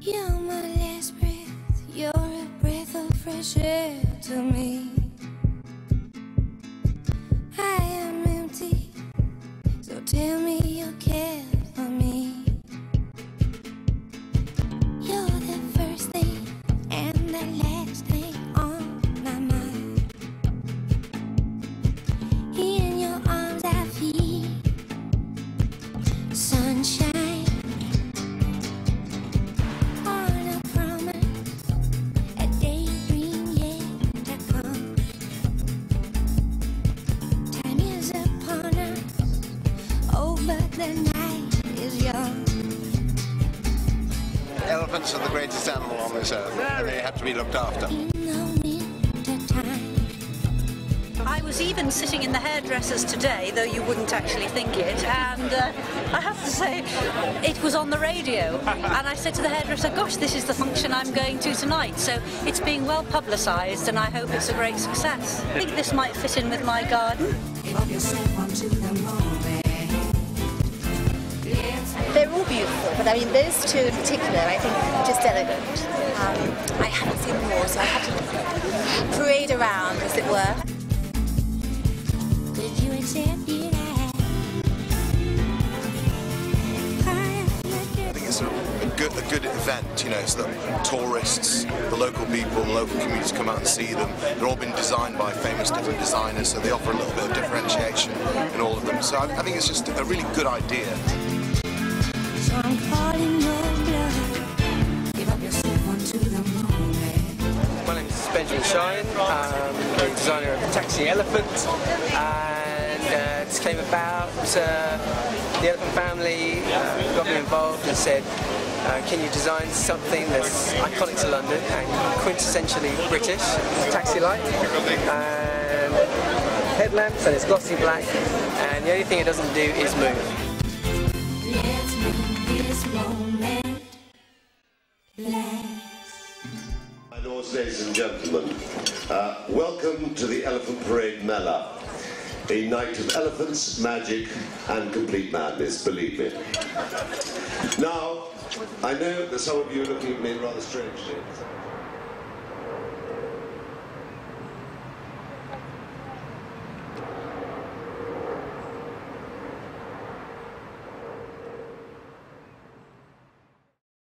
You're my last breath, you're a breath of fresh air to me. I am empty, so tell me you care for me. You're the first thing and the last thing on my mind. In your arms I feel sunshine. The night is young. Elephants are the greatest animal on this earth, and they have to be looked after. I was even sitting in the hairdressers today, though you wouldn't actually think it, and I have to say, it was on the radio, and I said to the hairdresser, gosh, this is the function I'm going to tonight, so it's being well publicised, and I hope it's a great success. I think this might fit in with my garden. They're all beautiful, but I mean those two in particular I think are just elegant. I haven't seen more, so I had to parade around, as it were. Did you accept it? I think it's a good event, you know, so that tourists, the local people, the local communities come out and see them. They're all been designed by famous different designers, so they offer a little bit of differentiation in all of them. So I think it's just a really good idea. So I'm calling your bluff. Give up yourself onto the moment. My name is Benjamin Shine. I'm the designer of the Taxi Elephant, and this came about. The Elephant family got me involved and said, can you design something that's iconic to London and quintessentially British? It's a taxi light and headlamps, and it's glossy black, and the only thing it doesn't do is move. My lords, ladies and gentlemen, welcome to the Elephant Parade Mela, a night of elephants, magic and complete madness, believe me. Now, I know that some of you are looking at me rather strangely.